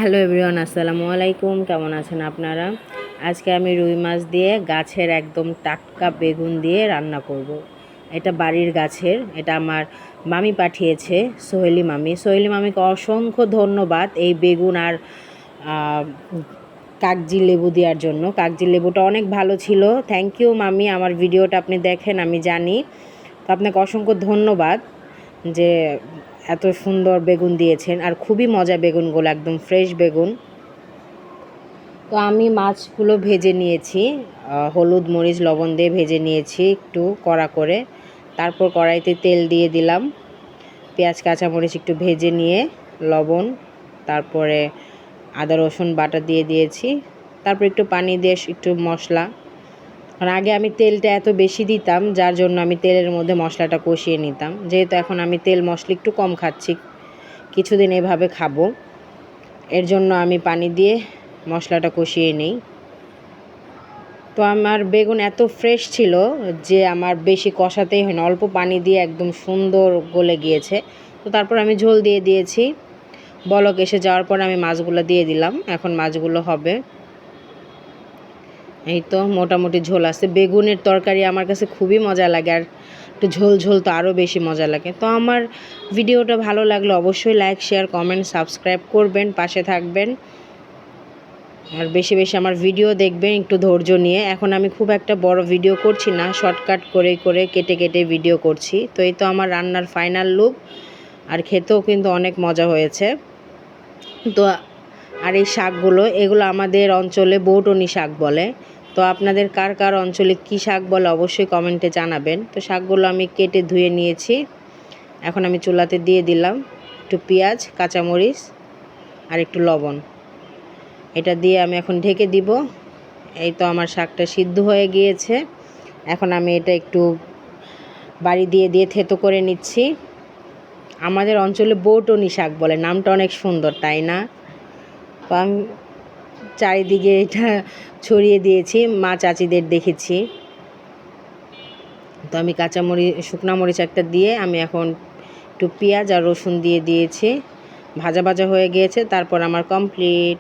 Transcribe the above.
Hello everyone, আসসালামু আলাইকুম। কেমন আছেন আপনারা? আজকে আমি রুই মাছ দিয়ে গাছের একদম টাটকা বেগুন দিয়ে রান্না করব। এটা বাড়ির গাছের, এটা আমার মামি পাঠিয়েছে, সোহেলি মামিকে অসংখ্য ধন্যবাদ এই বেগুন আর কাগজি লেবু দেওয়ার জন্য। কাগজি লেবুটা অনেক ভালো ছিল। থ্যাংক ইউ মামি, আমার ভিডিওটা আপনি দেখেন আমি জানি, তো আপনাকে অসংখ্য ধন্যবাদ যে এত সুন্দর বেগুন দিয়েছেন। আর খুবই মজা বেগুনগুলো, একদম ফ্রেশ বেগুন। তো আমি মাছগুলো ভেজে নিয়েছি, হলুদ মরিচ লবণ দিয়ে ভেজে নিয়েছি একটু কড়া করে। তারপর কড়াইতে তেল দিয়ে দিলাম, পেঁয়াজ কাঁচামরিচ একটু ভেজে নিয়ে লবণ, তারপরে আদা রসুন বাটা দিয়ে দিয়েছি। তারপর একটু পানি দিয়ে একটু মশলা, কারণ আগে আমি তেলটা এত বেশি দিতাম, যার জন্য আমি তেলের মধ্যে মশলাটা কষিয়ে নিতাম। যেহেতু এখন আমি তেল মশলা একটু কম খাচ্ছি, কিছুদিন এভাবে খাবো, এর জন্য আমি পানি দিয়ে মশলাটা কষিয়ে নিই। তো আমার বেগুন এত ফ্রেশ ছিল যে আমার বেশি কষাতেই হয় না, অল্প পানি দিয়ে একদম সুন্দর গলে গিয়েছে। তো তারপর আমি ঝোল দিয়ে দিয়েছি। বলক এসে যাওয়ার পর আমি মাছগুলো দিয়ে দিলাম, এখন মাছগুলো হবে। এই তো মোটামুটি ঝোল আছে। বেগুনের তরকারি আমার কাছে খুবই মজা লাগে, আর একটু ঝোল ঝোল তো আরও বেশি মজা লাগে। তো আমার ভিডিওটা ভালো লাগলে অবশ্যই লাইক শেয়ার কমেন্ট সাবস্ক্রাইব করবেন, পাশে থাকবেন, আর বেশি বেশি আমার ভিডিও দেখবেন একটু ধৈর্য নিয়ে। এখন আমি খুব একটা বড় ভিডিও করছি না, শর্টকাট করে করে কেটে কেটে ভিডিও করছি। তো এই তো আমার রান্নার ফাইনাল লুক, আর খেতেও কিন্তু অনেক মজা হয়েছে। তো আর এই শাকগুলো, এগুলো আমাদের অঞ্চলে বৌটনি শাক বলে। তো আপনাদের কার কার অঞ্চলে কী শাক বলে অবশ্যই কমেন্টে জানাবেন। তো শাকগুলো আমি কেটে ধুয়ে নিয়েছি, এখন আমি চুলাতে দিয়ে দিলাম একটু পেঁয়াজ কাঁচামরিচ আর একটু লবণ। এটা দিয়ে আমি এখন ঢেকে দিব। এই তো আমার শাকটা সিদ্ধ হয়ে গিয়েছে, এখন আমি এটা একটু বাড়ি দিয়ে দিয়ে থেতো করে নিচ্ছি। আমাদের অঞ্চলে বৌটনি শাক বলে, নামটা অনেক সুন্দর তাই না? তো আমি চারিদিকে এটা ছড়িয়ে দিয়েছি, মা চাচিদের দেখেছি। তো আমি শুকনা মরিচ একটা দিয়ে আমি এখন একটু পেঁয়াজ আর রসুন দিয়ে দিয়েছি, ভাজা ভাজা হয়ে গিয়েছে। তারপর আমার কমপ্লিট।